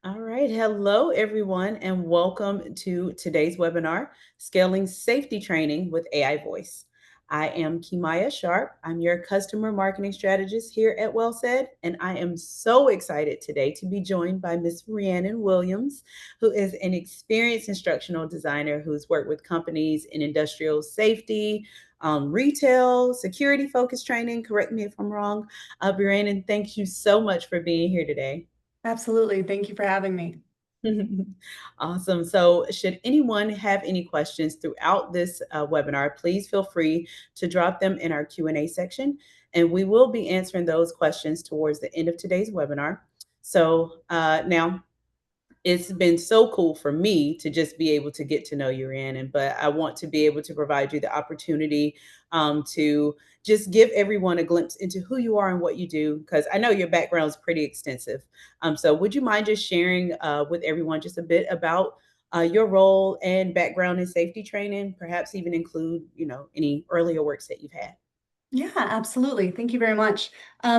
All right. Hello, everyone, and welcome to today's webinar, Scaling Safety Training with AI Voice. I am Kimaya Sharp. I'm your customer marketing strategist here at WellSaid, and I am so excited today to be joined by Ms. Rhiannon Williams, who is an experienced instructional designer who's worked with companies in industrial safety, retail, security focused training. Correct me if I'm wrong. Rhiannon, thank you so much for being here today. Absolutely. Thank you for having me. Awesome. So, should anyone have any questions throughout this webinar, please feel free to drop them in our Q&A section, and we will be answering those questions towards the end of today's webinar. So, now it's been so cool for me to just be able to get to know you, Rhiannon, but I want to be able to provide you the opportunity to just give everyone a glimpse into who you are and what you do, because I know your background is pretty extensive. So would you mind just sharing with everyone just a bit about your role and background in safety training, perhaps even include, any earlier works that you've had? Yeah, absolutely. Thank you very much.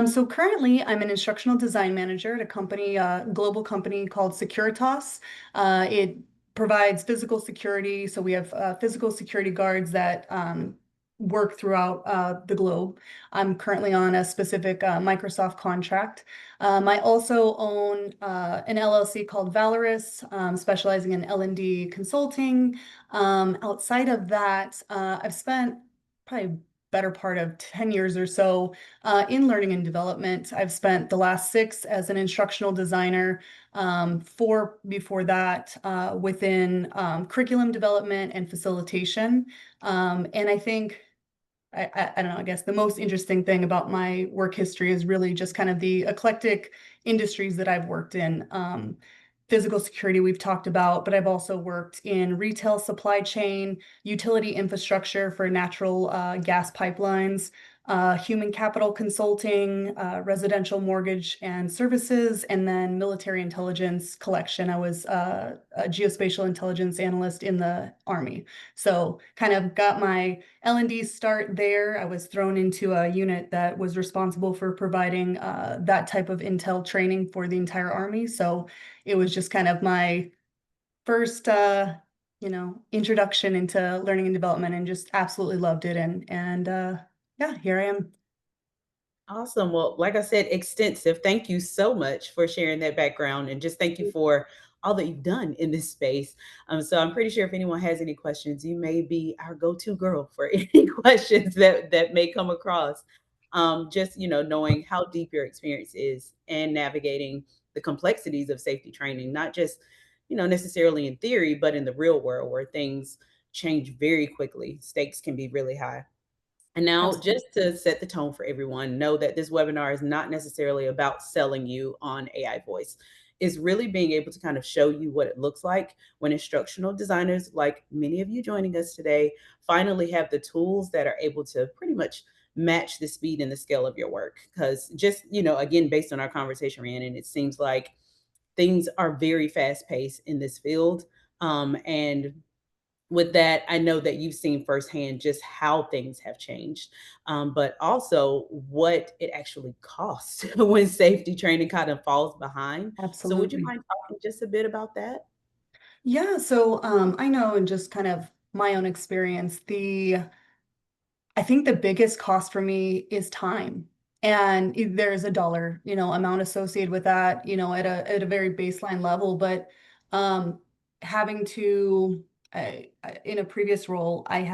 So currently, I'm an instructional design manager at a company, global company called Securitas. It provides physical security. So we have physical security guards that work throughout the globe. I'm currently on a specific Microsoft contract. I also own an LLC called Valorous, specializing in L&D consulting. Outside of that, I've spent probably better part of 10 years or so in learning and development. I've spent the last 6 as an instructional designer, 4 before that within curriculum development and facilitation. And I think I don't know, I guess the most interesting thing about my work history is really just kind of the eclectic industries that I've worked in. Physical security we've talked about, but I've also worked in retail supply chain, utility infrastructure for natural gas pipelines, human capital consulting, residential mortgage and services, and then military intelligence collection. I was a geospatial intelligence analyst in the Army. So kind of got my L&D start there. I was thrown into a unit that was responsible for providing that type of intel training for the entire Army. So it was just kind of my first introduction into learning and development, and just absolutely loved it. And yeah, here I am. Awesome. Well, like I said, extensive. Thank you so much for sharing that background and just thank you for all that you've done in this space. So I'm pretty sure if anyone has any questions, you may be our go-to girl for any questions that may come across. Just knowing how deep your experience is and navigating the complexities of safety training, not just necessarily in theory, but in the real world where things change very quickly. Stakes can be really high. And now, Absolutely. just to set the tone for everyone, know that this webinar is not necessarily about selling you on AI voice. It's really being able to kind of show you what it looks like when instructional designers, like many of you joining us today, finally have the tools that are able to pretty much match the speed and the scale of your work. Because just, again, based on our conversation, Rhiannon, it seems like things are very fast paced in this field. And with that, I know that you've seen firsthand just how things have changed, but also what it actually costs when safety training kind of falls behind. So, would you Absolutely. mind talking just a bit about that? Yeah, so I know in just kind of my own experience, I think the biggest cost for me is time. And there's a dollar, amount associated with that, at a very baseline level. But um, having to, in a previous role, we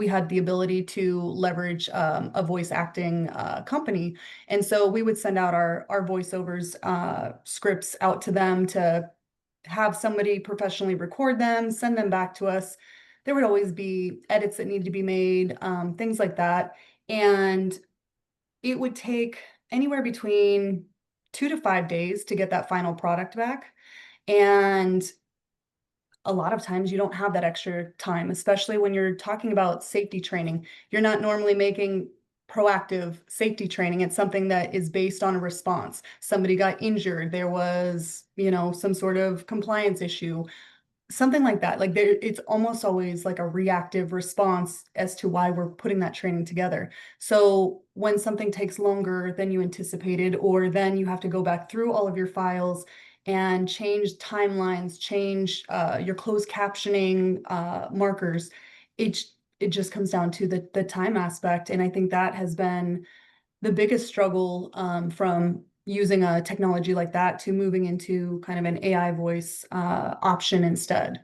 had the ability to leverage a voice acting company, and so we would send out our voiceovers scripts out to them to have somebody professionally record them, send them back to us. There would always be edits that needed to be made, things like that. And it would take anywhere between 2 to 5 days to get that final product back. And a lot of times you don't have that extra time, especially when you're talking about safety training. You're not normally making proactive safety training. It's something that is based on a response. Somebody got injured, there was, some sort of compliance issue, something like that. Like it's almost always like a reactive response as to why we're putting that training together. So when something takes longer than you anticipated, or then you have to go back through all of your files and change timelines, change your closed captioning markers. It it just comes down to the time aspect, and I think that has been the biggest struggle from using a technology like that to moving into kind of an AI voice option instead.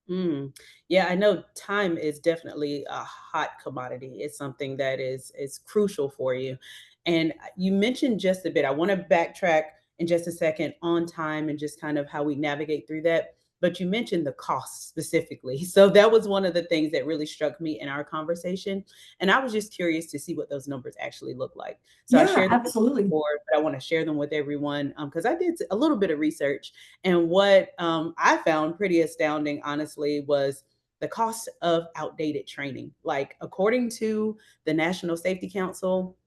Mm. Yeah, I know time is definitely a hot commodity. It's something that is crucial for you. And you mentioned just a bit. I want to backtrack in just a second on time and just kind of how we navigate through that. But you mentioned the cost specifically. So that was one of the things that really struck me in our conversation. And I was just curious to see what those numbers actually look like. So I Yeah, shared them with you absolutely. before, but I want to share them with everyone because I did a little bit of research, and what I found pretty astounding, honestly, was the cost of outdated training. Like, according to the National Safety Council,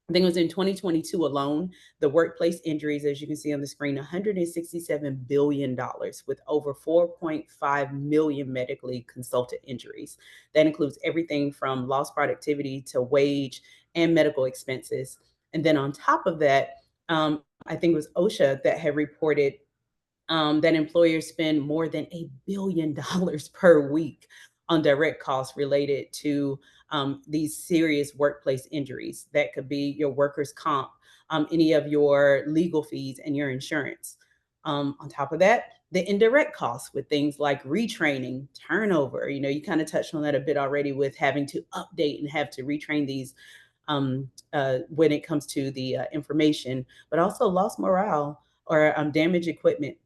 I think it was in 2022 alone, the workplace injuries, as you can see on the screen, $167 billion with over 4.5 million medically consulted injuries. That includes everything from lost productivity to wage and medical expenses. And then on top of that, I think it was OSHA that had reported that employers spend more than $1 billion per week on direct costs related to these serious workplace injuries. That could be your workers' comp, any of your legal fees, and your insurance. On top of that, the indirect costs with things like retraining, turnover. You know, you kind of touched on that a bit already with having to update and have to retrain these when it comes to the information, but also lost morale or damaged equipment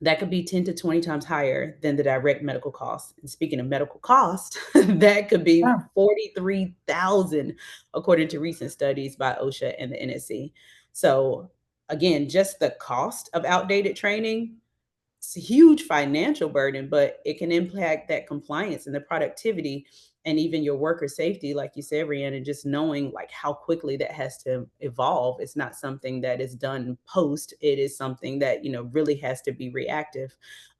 that could be 10 to 20 times higher than the direct medical cost. And speaking of medical cost, that could be Yeah. 43,000 according to recent studies by OSHA and the NSC. So again, just the cost of outdated training, it's a huge financial burden, but it can impact that compliance and the productivity and even your worker safety, like you said, Rhiannon, just knowing like how quickly that has to evolve. It's not something that is done post. It is something that, really has to be reactive.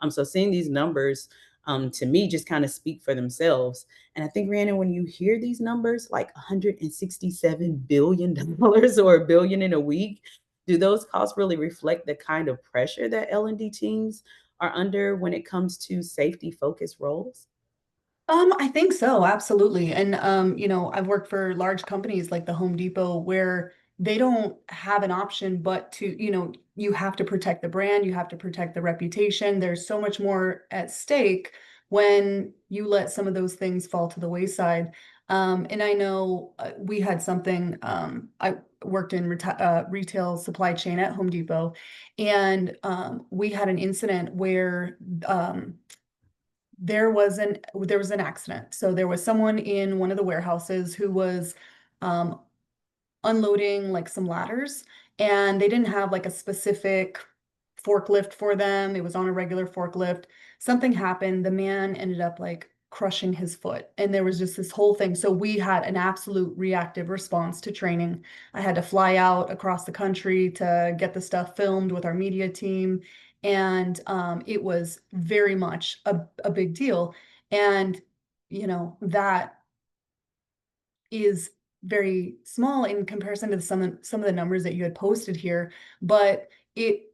So seeing these numbers to me just kind of speak for themselves. And I think, Rhiannon, when you hear these numbers, like $167 billion or a billion in a week, do those costs really reflect the kind of pressure that L&D teams are under when it comes to safety focused roles? I think so, absolutely. And I've worked for large companies like the Home Depot where they don't have an option but to, you have to protect the brand, you have to protect the reputation. There's so much more at stake when you let some of those things fall to the wayside. And I know we had something, I worked in retail supply chain at Home Depot, and we had an incident where there was an accident. So there was someone in one of the warehouses who was um, unloading like some ladders, and they didn't have like a specific forklift for them. It was on a regular forklift. Something happened. The man ended up like crushing his foot, and there was just this whole thing. So we had an absolute reactive response to training. I had to fly out across the country to get the stuff filmed with our media team, and it was very much a big deal. And that is very small in comparison to some of the numbers that you had posted here, but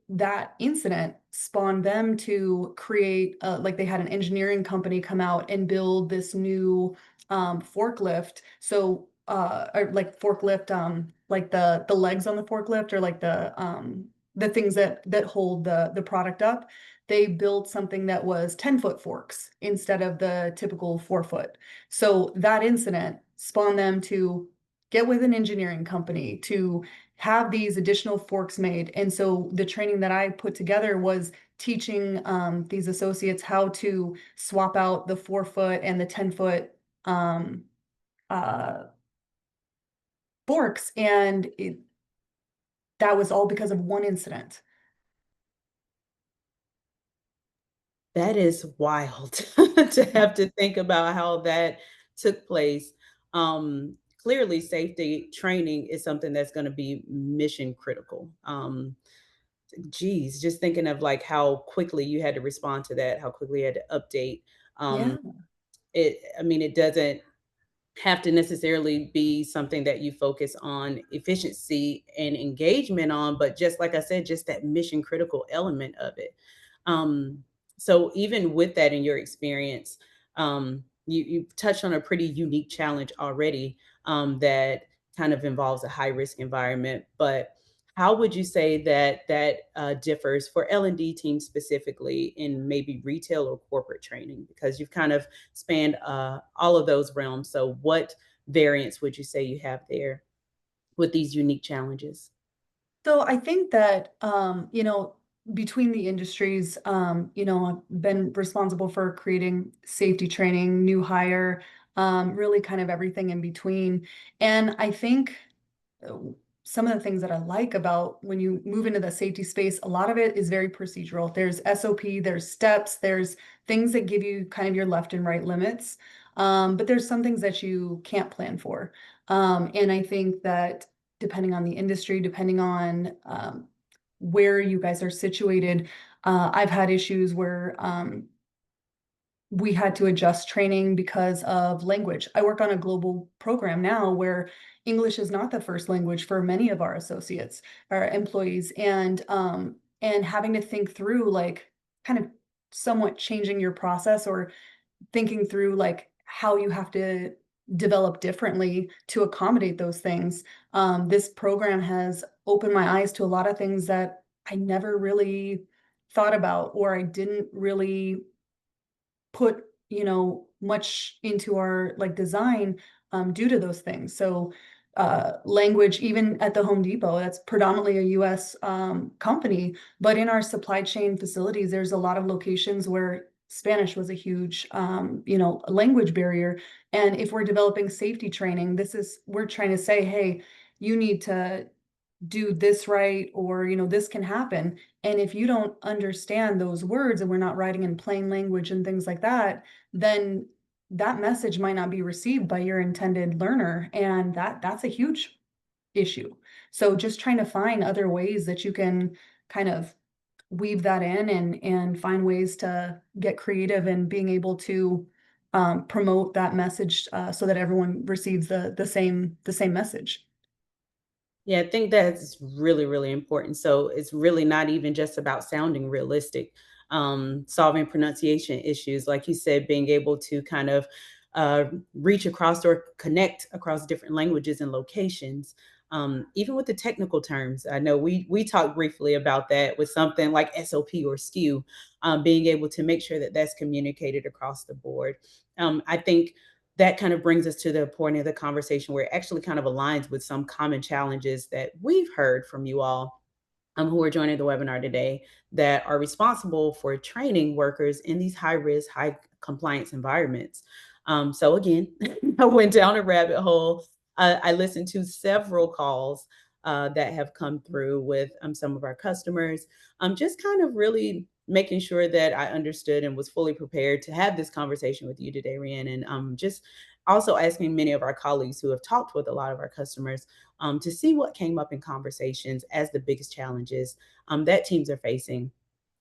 that incident spawned them to create like they had an engineering company come out and build this new forklift. So or like forklift like the legs on the forklift, or like the things that hold the product up. They built something that was 10-foot forks instead of the typical 4 foot. So that incident spawned them to get with an engineering company to have these additional forks made. And so the training that I put together was teaching these associates how to swap out the 4 foot and the 10-foot um, uh, forks. And that was all because of one incident. That is wild to have to think about how that took place. Clearly, safety training is something that's going to be mission critical. Geez, just thinking of like how quickly you had to respond to that, how quickly you had to update. Yeah. Um, I mean, it doesn't. have to necessarily be something that you focus on efficiency and engagement on, but just like I said, just that mission critical element of it. Um, so even with that in your experience, you touched on a pretty unique challenge already, that kind of involves a high risk environment. But how would you say that differs for L&D teams specifically in maybe retail or corporate training? Because you've kind of spanned all of those realms. So, what variants would you say you have there with these unique challenges? So I think that, between the industries, I've been responsible for creating safety training, new hire, really kind of everything in between. And I think uh, some of the things that I like about when you move into the safety space, a lot of it is very procedural. There's SOP, there's steps, there's things that give you kind of your left and right limits. But there's some things that you can't plan for. And I think that depending on the industry, depending on where you guys are situated, I've had issues where we had to adjust training because of language. I work on a global program now where English is not the first language for many of our associates or employees, and having to think through like kind of somewhat changing your process or thinking through like how you have to develop differently to accommodate those things. This program has opened my eyes to a lot of things that I never really thought about or I didn't really put, much into our like design due to those things. So language, even at the Home Depot, that's predominantly a US company, but in our supply chain facilities, there's a lot of locations where Spanish was a huge, language barrier. And if we're developing safety training, we're trying to say, hey, you need to do this right, or this can happen. And if you don't understand those words and we're not writing in plain language and things like that, then that message might not be received by your intended learner, and that's a huge issue. So just trying to find other ways that you can kind of weave that in and find ways to get creative and being able to promote that message so that everyone receives the same message. Yeah, I think that's really, really important. So it's really not even just about sounding realistic, solving pronunciation issues, like you said, being able to kind of reach across or connect across different languages and locations. Even with the technical terms, I know we talked briefly about that with something like SOP or SKU, being able to make sure that that's communicated across the board. I think that kind of brings us to the point of the conversation where it actually kind of aligns with some common challenges that we've heard from you all, who are joining the webinar today, that are responsible for training workers in these high risk, high compliance environments. So again, I went down a rabbit hole. I listened to several calls that have come through with some of our customers, just kind of really making sure that I understood and was fully prepared to have this conversation with you today, Rhiannon. And just also asking many of our colleagues who have talked with a lot of our customers, to see what came up in conversations as the biggest challenges that teams are facing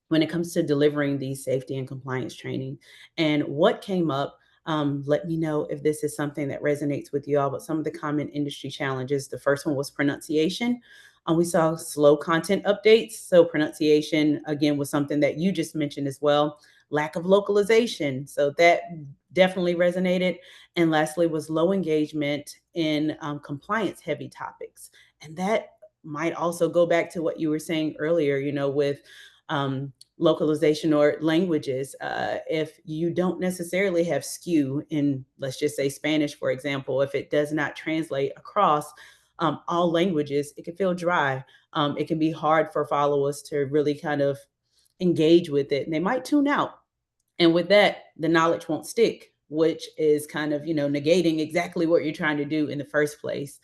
when it comes to delivering these safety and compliance training, and what came up. Let me know if this is something that resonates with you all. But some of the common industry challenges, the first one was pronunciation. We saw slow content updates. So, pronunciation, again, was something that you just mentioned as well. Lack of localization. So, that definitely resonated. And lastly, was low engagement in compliance heavy topics. And that might also go back to what you were saying earlier, with um, localization or languages. If you don't necessarily have skew in, let's just say Spanish, for example, if it does not translate across all languages, it can feel dry. It can be hard for followers to really kind of engage with it, and they might tune out. And with that, the knowledge won't stick, which is kind of, negating exactly what you're trying to do in the first place.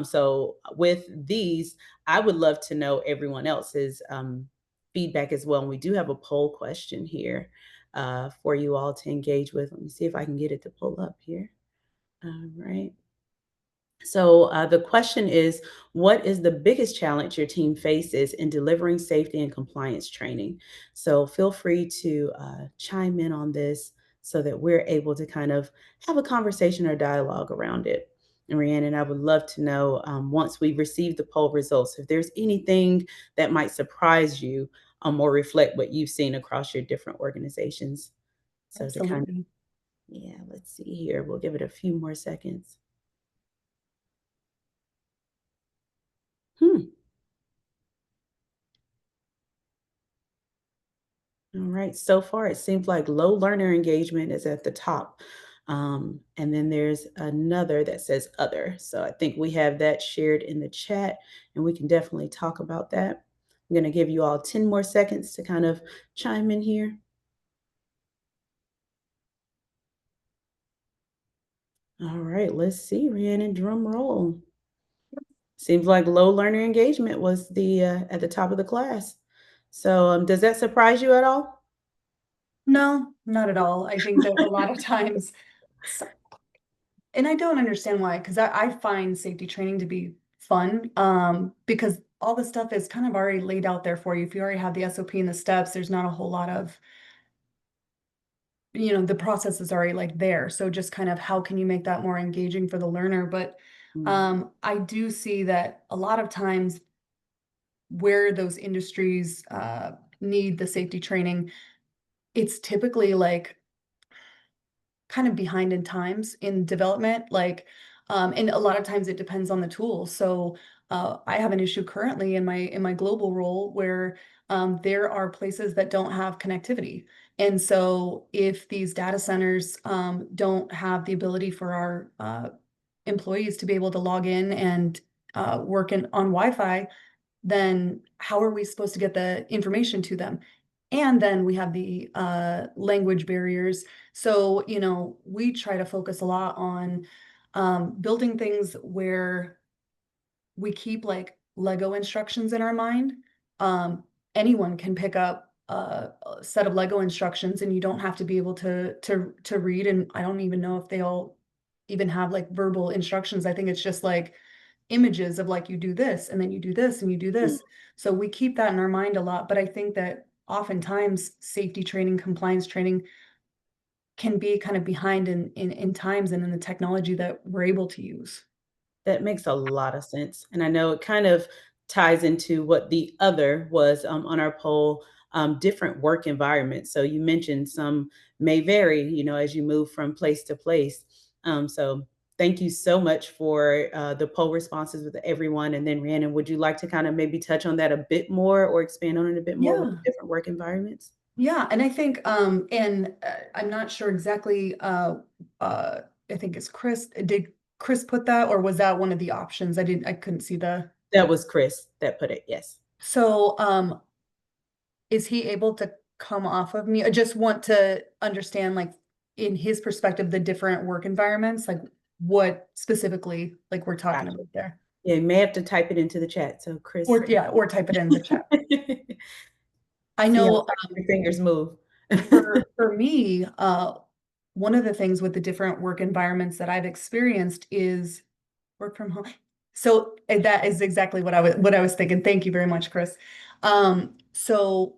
So with these, I would love to know everyone else's feedback as well. And we do have a poll question here for you all to engage with. Let me see if I can get it to pull up here. All right. So the question is, what is the biggest challenge your team faces in delivering safety and compliance training? So feel free to chime in on this. so that we're able to kind of have a conversation or dialogue around it. And Rhiannon, I would love to know, once we receive the poll results, if there's anything that might surprise you, or reflect what you've seen across your different organizations. So to kind of, Absolutely. yeah, let's see here. We'll give it a few more seconds. Hmm. All right. So far, it seems like low learner engagement is at the top. And then there's another that says other. So I think we have that shared in the chat, and we can definitely talk about that. I'm going to give you all 10 more seconds to kind of chime in here. All right. Let's see, Rhiannon, drum roll. Seems like low learner engagement was the at the top of the class. So does that surprise you at all? No, not at all. I think that a lot of times, s and I don't understand why, 'cause I find safety training to be fun, because all the stuff is kind of already laid out there for you. If you already have the SOP and the steps, there's not a whole lot of, the process is already, like, there. So just kind of how can you make that more engaging for the learner? But, Mm, I do see that a lot of times where those industries, need the safety training, it's typically, like, kind of behind in times in development, like, and a lot of times it depends on the tool. So, I have an issue currently in my global role where, there are places that don't have connectivity. And so if these data centers, don't have the ability for our, employees to be able to log in and, work on Wi-Fi, then how are we supposed to get the information to them? And then we have the language barriers. So, we try to focus a lot on building things where we keep like Lego instructions in our mind. Um, Anyone can pick up a set of Lego instructions, and you don't have to be able to read. And I don't even know if they all even have like verbal instructions. I think it's just like images of like you do this, and then you do this, and you do mm. this. So we keep that in our mind a lot. But I think that oftentimes safety training, compliance training can be kind of behind in times and in the technology that we're able to use. That makes a lot of sense, and I know it kind of ties into what the other was, on our poll, different work environments. So you mentioned some may vary, as you move from place to place. So thank you so much for the poll responses with everyone. And then Rhiannon, would you like to kind of maybe touch on that a bit more or expand on it a bit more with the Yeah. different work environments? Yeah, and I think, I'm not sure exactly, uh, I think it's Chris. Did Chris put that, or was that one of the options? I couldn't see the. That was Chris that put it, yes. So, is he able to come off of me? I just want to understand, like, in his perspective, the different work environments, like, what specifically, like, we're talking Gotcha. about there. Yeah, you may have to type it into the chat. So Chris, Or yeah, or type it in the chat. I see how know, fast your fingers move. for me, one of the things with the different work environments that I've experienced is work from home. So that is exactly what I was thinking. Thank you very much, Chris. So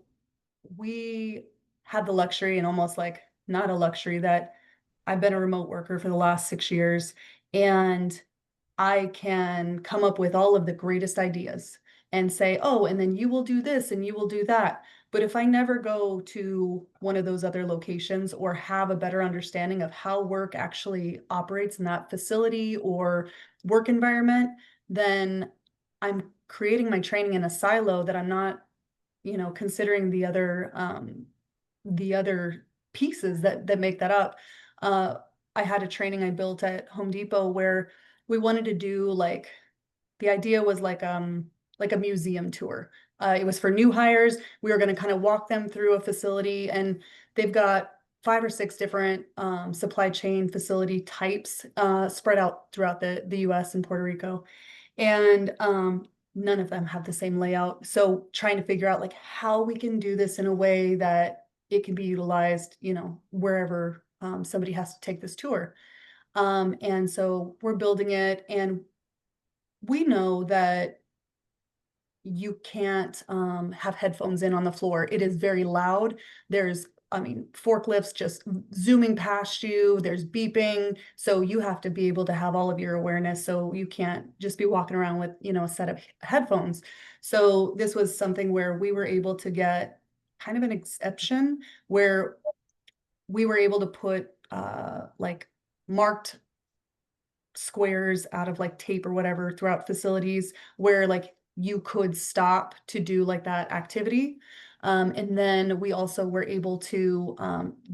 we had the luxury, and almost like not a luxury, that I've been a remote worker for the last 6 years, and I can come up with all of the greatest ideas and say, "Oh, and then you will do this and you will do that." But if I never go to one of those other locations or have a better understanding of how work actually operates in that facility or work environment, then I'm creating my training in a silo that I'm not, considering the other pieces that make that up. Uh, I had a training I built at Home Depot where we wanted to do like the idea was like a museum tour. It was for new hires. We were going to kind of walk them through a facility, and they've got 5 or 6 different supply chain facility types spread out throughout the U.S. and Puerto Rico, and none of them have the same layout. So trying to figure out like how we can do this in a way that it can be utilized, wherever somebody has to take this tour. And so we're building it, and we know that you can't have headphones in on the floor. It is very loud. There's I mean, forklifts just zooming past you, there's beeping. So you have to be able to have all of your awareness. So you can't just be walking around with, a set of headphones. So this was something where we were able to get kind of an exception where we were able to put like marked squares out of like tape or whatever throughout facilities where like you could stop to do like that activity. And then we also were able to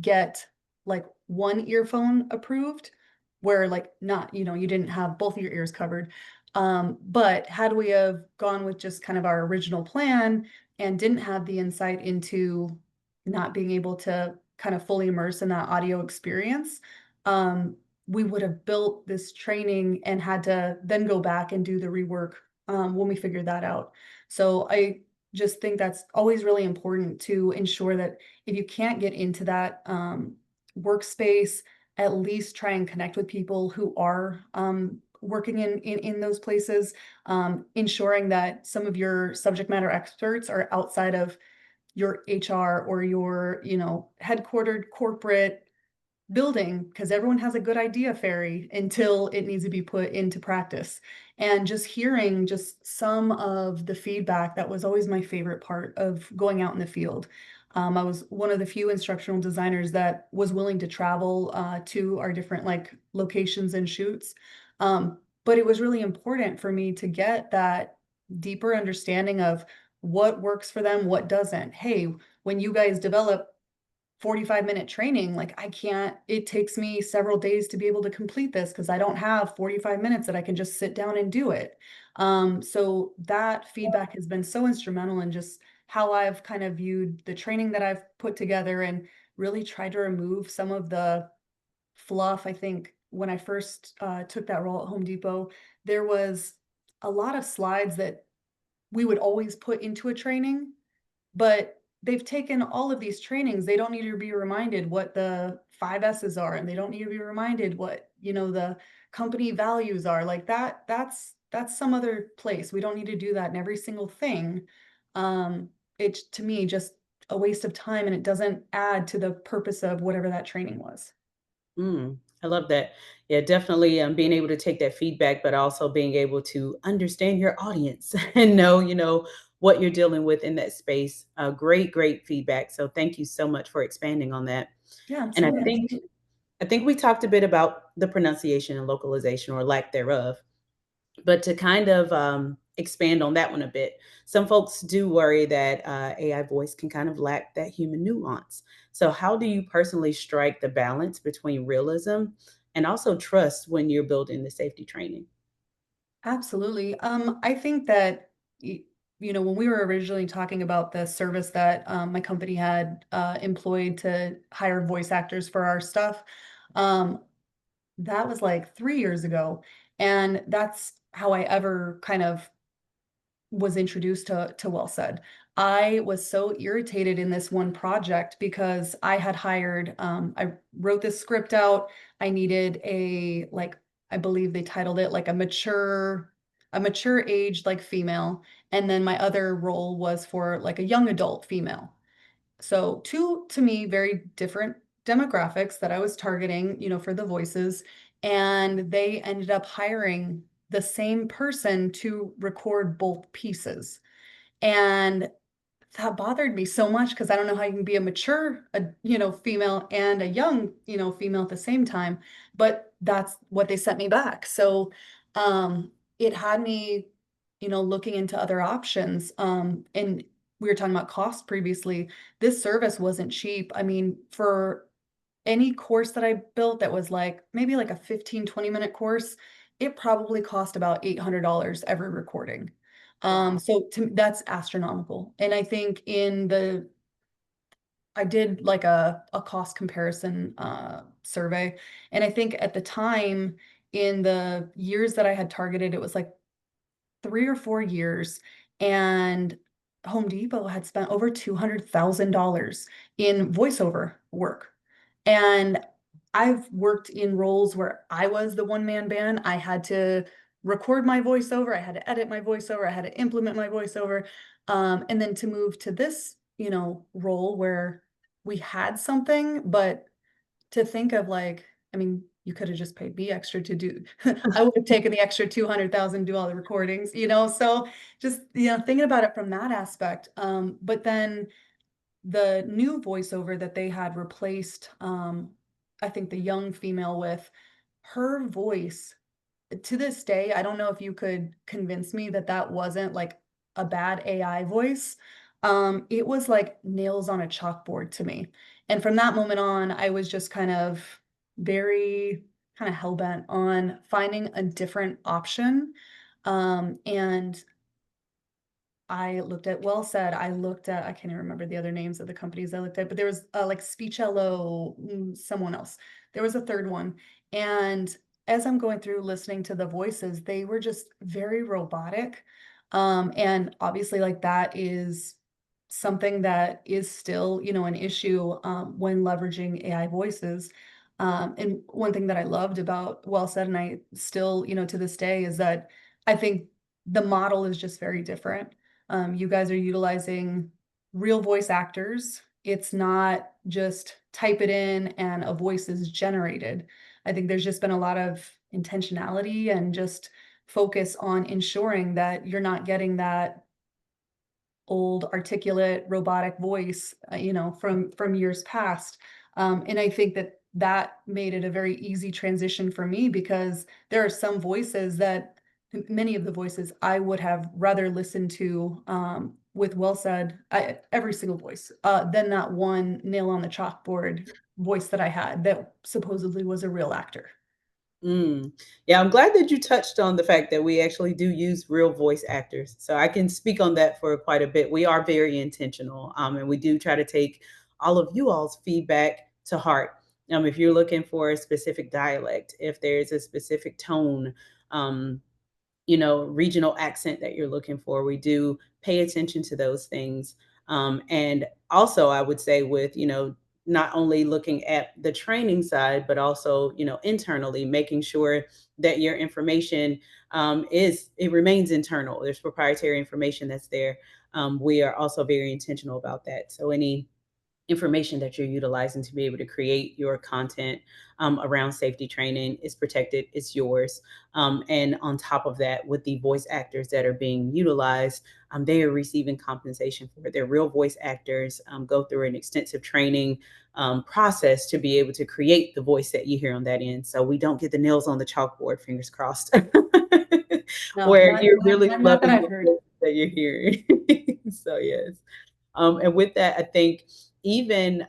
get like one earphone approved where like not, you didn't have both of your ears covered. But had we have gone with just kind of our original plan and didn't have the insight into not being able to kind of fully immerse in that audio experience, um, we would have built this training and had to then go back and do the rework when we figured that out. So I just think that's always really important to ensure that if you can't get into that workspace, at least try and connect with people who are working in those places, ensuring that some of your subject matter experts are outside of your HR or your, headquartered corporate building, because everyone has a good idea fairy until it needs to be put into practice. And just hearing just some of the feedback, that was always my favorite part of going out in the field. I was one of the few instructional designers that was willing to travel to our different like locations and shoots. But it was really important for me to get that deeper understanding of what works for them, what doesn't. Hey, when you guys develop 45-minute training, like it takes me several days to be able to complete this because I don't have 45 minutes that I can just sit down and do it. So that feedback has been so instrumental in just how I've kind of viewed the training that I've put together and really tried to remove some of the fluff. I think when I first took that role at Home Depot, there was a lot of slides that we would always put into a training, but they've taken all of these trainings. They don't need to be reminded what the 5 S's are, and they don't need to be reminded what, the company values are. Like that's some other place. We don't need to do that in every single thing. It's to me just a waste of time and it doesn't add to the purpose of whatever that training was. I love that. Yeah, definitely being able to take that feedback, but also being able to understand your audience and know, what you're dealing with in that space. Great, great feedback. So thank you so much for expanding on that. Yeah, And absolutely. I think we talked a bit about the pronunciation and localization or lack thereof. But to kind of expand on that one a bit, some folks do worry that AI voice can kind of lack that human nuance. So, how do you personally strike the balance between realism and also trust when you're building the safety training? Absolutely. I think that, when we were originally talking about the service that my company had employed to hire voice actors for our stuff, um, that was like 3 years ago. And that's how I ever kind of was introduced to WellSaid. I was so irritated in this one project because I had hired, I wrote this script out. I needed I believe they titled it like a mature aged like female. And then my other role was for like a young adult female. So two, to me, very different demographics that I was targeting, for the voices. And they ended up hiring the same person to record both pieces. And that bothered me so much because I don't know how you can be a mature, female and a young, female at the same time. But that's what they sent me back. So it had me, looking into other options. And we were talking about cost previously. This service wasn't cheap. I mean, for any course that I built that was like maybe like a 15-20 minute course, it probably cost about $800 every recording. Wow. So that's astronomical. And I think I did like a cost comparison survey. And I think at the time, in the years that I had targeted, it was like 3 or 4 years, and Home Depot had spent over $200,000 in voiceover work. And I've worked in roles where I was the one-man band. I had to record my voiceover, I had to edit my voiceover, I had to implement my voiceover. And then to move to this, role where we had something, but to think of like, I mean, you could have just paid me extra to do I would have taken the extra 200,000 do all the recordings, so just, thinking about it from that aspect, but then the new voiceover that they had replaced, I think the young female with, her voice to this day, I don't know if you could convince me that that wasn't like a bad AI voice. It was like nails on a chalkboard to me. And from that moment on, I was just kind of very kind of hell bent on finding a different option. And I looked at WellSaid, I looked at I can't even remember the other names of the companies I looked at, but there was, like, Speechello, someone else. There was a 3rd one, and as I'm going through listening to the voices, they were just very robotic, and obviously, like, that is something that is still, an issue, when leveraging AI voices, and one thing that I loved about WellSaid, and I still, to this day, is that I think the model is just very different. You guys are utilizing real voice actors. It's not just type it in and a voice is generated. I think there's just been a lot of intentionality and just focus on ensuring that you're not getting that old articulate robotic voice, from years past. And I think that that made it a very easy transition for me because there are some voices that many of the voices I would have rather listened to with well said every single voice than that one nail on the chalkboard voice that I had that supposedly was a real actor. Mm. Yeah, I'm glad that you touched on the fact that we actually do use real voice actors. So I can speak on that for quite a bit. We are very intentional, and we do try to take all of you all's feedback to heart. If you're looking for a specific dialect, if there's a specific tone, um, regional accent that you're looking for. We do pay attention to those things. And also, I would say, with, not only looking at the training side, but also, internally making sure that your information it remains internal. There's proprietary information that's there. We are also very intentional about that. So any information that you're utilizing to be able to create your content around safety training is protected, it's yours. And on top of that, with the voice actors that are being utilized, they are receiving compensation for it. They're real voice actors, go through an extensive training process to be able to create the voice that you hear on that end. So we don't get the nails on the chalkboard, fingers crossed, No, where not you're not, really not, not that loving I've the heard. voice that you're hearing. So, yes. And with that, I think even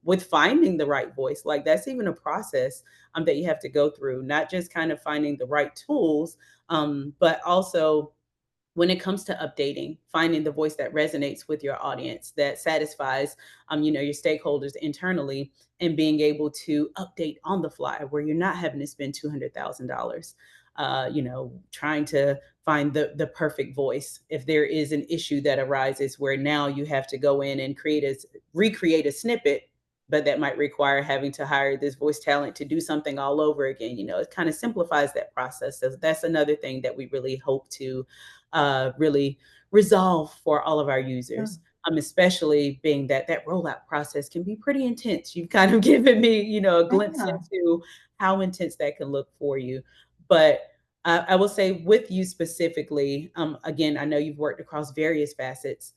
with finding the right voice, like that's even a process that you have to go through, not just kind of finding the right tools, but also when it comes to updating, finding the voice that resonates with your audience, that satisfies, your stakeholders internally, and being able to update on the fly, where you're not having to spend $200,000, trying to find the perfect voice. If there is an issue that arises where now you have to go in and recreate a snippet, but that might require having to hire this voice talent to do something all over again. It kind of simplifies that process. So that's another thing that we really hope to really resolve for all of our Yeah. users. Especially being that rollout process can be pretty intense. You've kind of given me, a glimpse Yeah. into how intense that can look for you. But I will say, with you specifically, again, I know you've worked across various facets.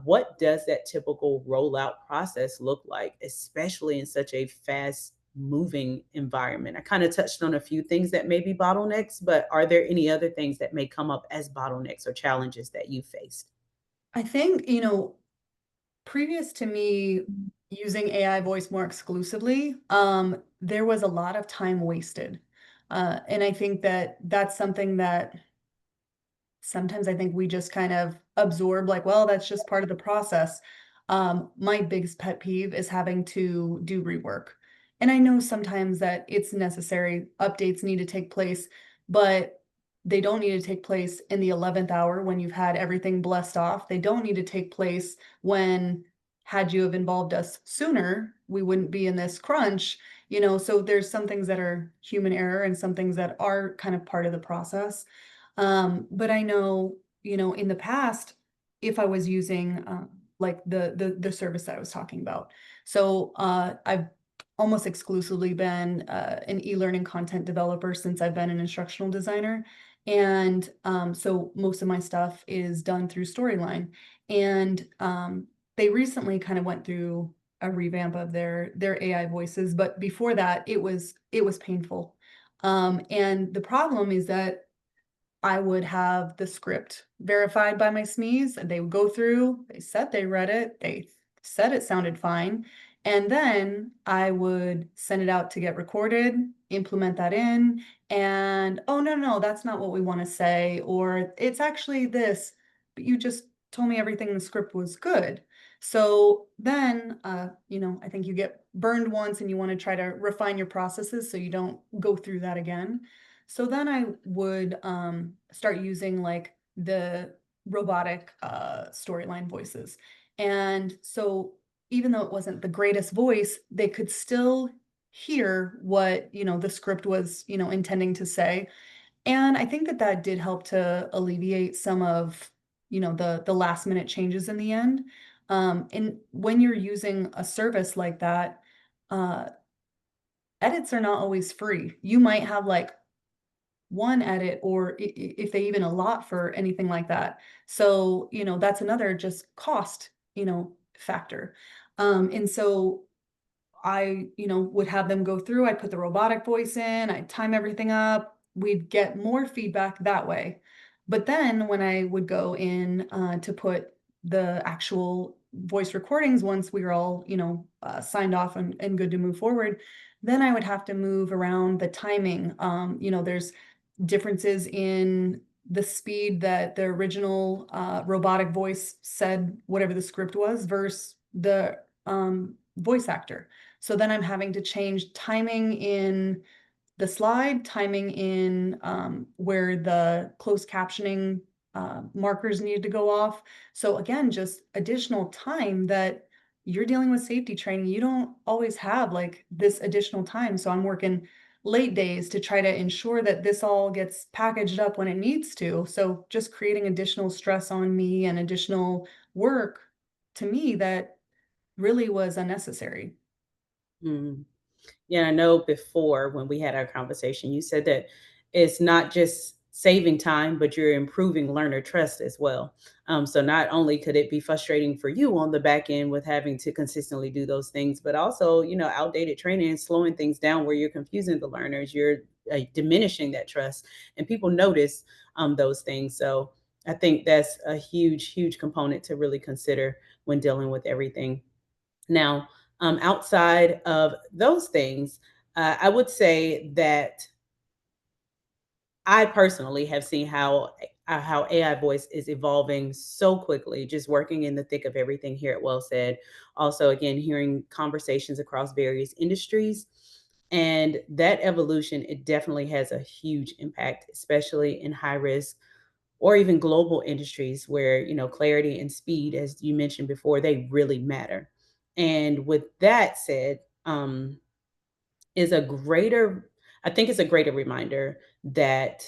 What does that typical rollout process look like, especially in such a fast moving environment? I kind of touched on a few things that may be bottlenecks, but are there any other things that may come up as bottlenecks or challenges that you faced? I think, previous to me using AI voice more exclusively, there was a lot of time wasted. And I think that that's something that sometimes I think we just kind of absorb, like, well, that's just part of the process. My biggest pet peeve is having to do rework. And I know sometimes that it's necessary, updates need to take place, but they don't need to take place in the 11th hour when you've had everything blessed off. They don't need to take place when, had you have involved us sooner, we wouldn't be in this crunch. So there's some things that are human error and some things that are kind of part of the process. But I know, in the past, if I was using like the service that I was talking about. So I've almost exclusively been an e-learning content developer since I've been an instructional designer. And so most of my stuff is done through Storyline. And they recently kind of went through a revamp of their AI voices, but before that, it was painful. And the problem is that I would have the script verified by my SMEs, and they would go through, they said they read it, they said it sounded fine, and then I would send it out to get recorded, implement that in, and, "Oh, no, no, that's not what we wanna say," or, "It's actually this, but you just told me everything in the script was good." So then, I think you get burned once and you wanna try to refine your processes so you don't go through that again. So then I would start using like the robotic storyline voices. And so even though it wasn't the greatest voice, they could still hear what, the script was, intending to say. And I think that that did help to alleviate some of, the last minute changes in the end. And when you're using a service like that, uh, edits are not always free. You might have like one edit or if they even allot for anything like that. So, that's another just cost, factor. And so I would have them go through, I'd put the robotic voice in, I'd time everything up, we'd get more feedback that way. But then when I would go in to put the actual voice recordings, once we were all, signed off and good to move forward, then I would have to move around the timing. There's differences in the speed that the original robotic voice said whatever the script was versus the voice actor. So then I'm having to change timing in the slide, timing in where the closed captioning markers needed to go off. So again, just additional time that you're dealing with safety training. You don't always have like this additional time. So I'm working late days to try to ensure that this all gets packaged up when it needs to. So just creating additional stress on me and additional work to me that really was unnecessary. Mm. Yeah, I know before when we had our conversation, you said that it's not just saving time, but you're improving learner trust as well. So not only could it be frustrating for you on the back end with having to consistently do those things, but also, outdated training and slowing things down where you're confusing the learners, you're diminishing that trust, and people notice those things. So I think that's a huge, huge component to really consider when dealing with everything. Now, outside of those things, I would say that I personally have seen how AI voice is evolving so quickly, just working in the thick of everything here at WellSaid. Also, again, hearing conversations across various industries. And that evolution, it definitely has a huge impact, especially in high risk or even global industries where, clarity and speed, as you mentioned before, they really matter. And with that said, is a greater I think it's a greater reminder that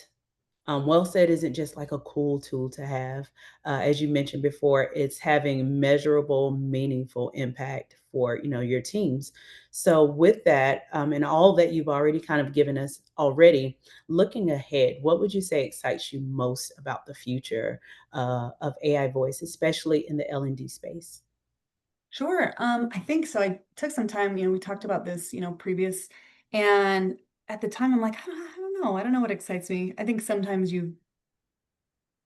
well said isn't just like a cool tool to have. As you mentioned before, it's having measurable, meaningful impact for your teams. So with that, and all that you've already kind of given us already, looking ahead, what would you say excites you most about the future of AI voice, especially in the L&D space? Sure. I think so. I took some time, we talked about this, previous, and at the time I'm like, I don't know. I don't know what excites me. I think sometimes you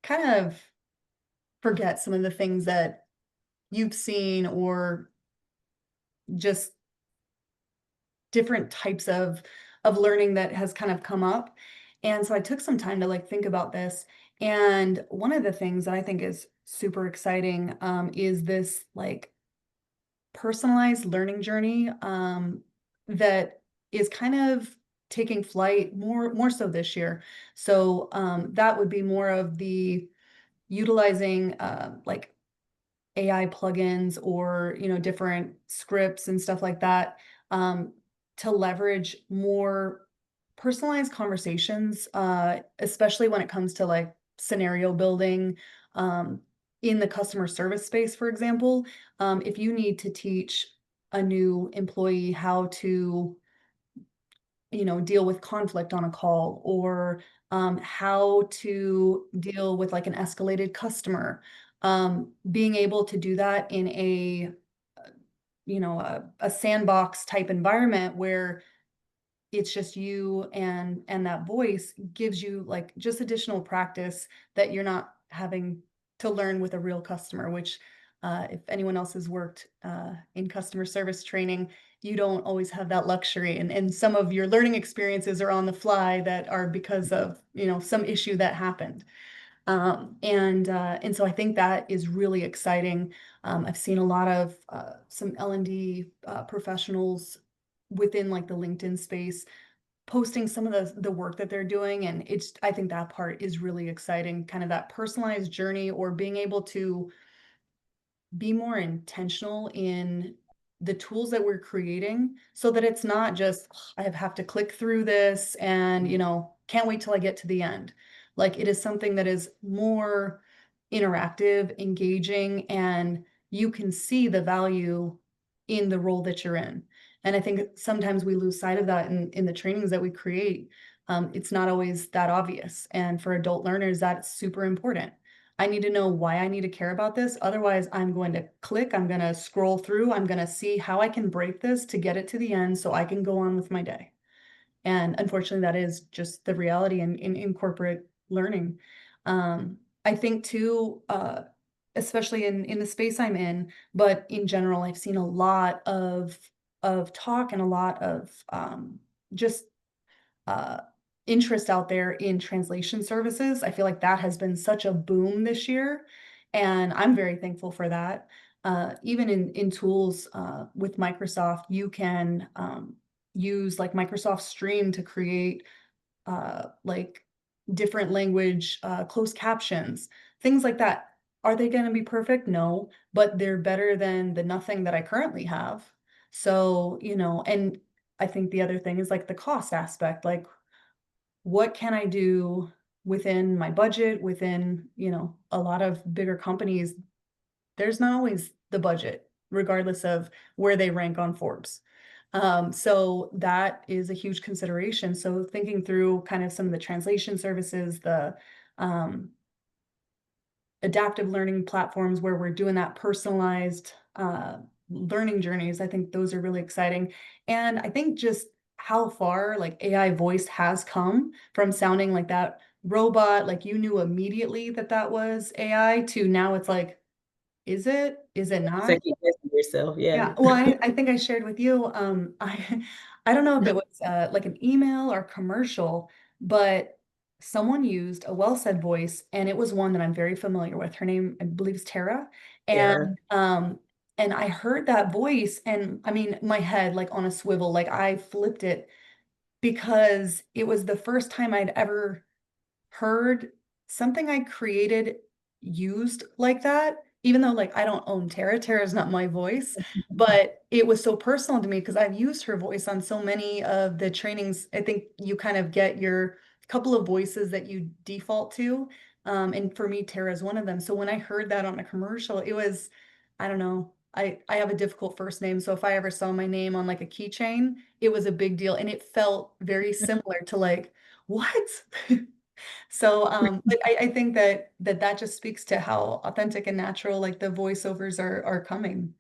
kind of forget some of the things that you've seen or just different types of learning that has kind of come up. And so I took some time to like think about this. And one of the things that I think is super exciting is this like personalized learning journey that is kind of taking flight more so this year. So that would be more of the utilizing like AI plugins or different scripts and stuff like that um, to leverage more personalized conversations, especially when it comes to like scenario building. in the customer service space, for example, if you need to teach a new employee how to, deal with conflict on a call, or how to deal with like an escalated customer, being able to do that in a sandbox type environment where it's just you and that voice gives you like just additional practice that you're not having to learn with a real customer, which if anyone else has worked in customer service training, you don't always have that luxury, and some of your learning experiences are on the fly that are because of some issue that happened. And so I think that is really exciting. I've seen a lot of some L&D professionals within like the LinkedIn space posting some of the work that they're doing, and I think that part is really exciting, kind of that personalized journey, or being able to be more intentional in the tools that we're creating, so that it's not just, "Ugh, I have to click through this and, can't wait till I get to the end." Like, it is something that is more interactive, engaging, and you can see the value in the role that you're in. And I think sometimes we lose sight of that in the trainings that we create. It's not always that obvious, and for adult learners, that's super important. I need to know why I need to care about this. Otherwise, I'm going to click, I'm going to scroll through, I'm going to see how I can break this to get it to the end so I can go on with my day. And unfortunately, that is just the reality in corporate learning. I think too, especially in the space I'm in, but in general, I've seen a lot of talk and a lot of just uh, interest out there in translation services. I feel like that has been such a boom this year, and I'm very thankful for that. Even in tools with Microsoft, you can use like Microsoft Stream to create like different language closed captions, things like that. Are they going to be perfect? No, but they're better than the nothing that I currently have. So, and I think the other thing is like the cost aspect. Like, what can I do within my budget, within, a lot of bigger companies, there's not always the budget, regardless of where they rank on Forbes. So that is a huge consideration. So thinking through kind of some of the translation services, the um, adaptive learning platforms where we're doing that personalized learning journeys, I think those are really exciting. And I think just how far like AI voice has come from sounding like that robot, like you knew immediately that that was AI, to now it's like, is it? Is it not? Second guessing yourself, yeah. Yeah, well, I think I shared with you, I don't know if it was, like an email or commercial, but someone used a WellSaid voice, and it was one that I'm very familiar with. Her name, I believe, is Tara, Error. and I heard that voice, and, I mean, my head, like, on a swivel, like, I flipped it because it was the first time I'd ever heard something I created used like that, even though, like, I don't own Tara. Tara is not my voice, but it was so personal to me because I've used her voice on so many of the trainings. I think you kind of get your couple of voices that you default to, and for me, Tara is one of them. So when I heard that on a commercial, it was, I don't know, I have a difficult first name, so if I ever saw my name on, like, a keychain, it was a big deal, and it felt very similar to, like, "What?" So, but I think that just speaks to how authentic and natural, like, the voiceovers are coming.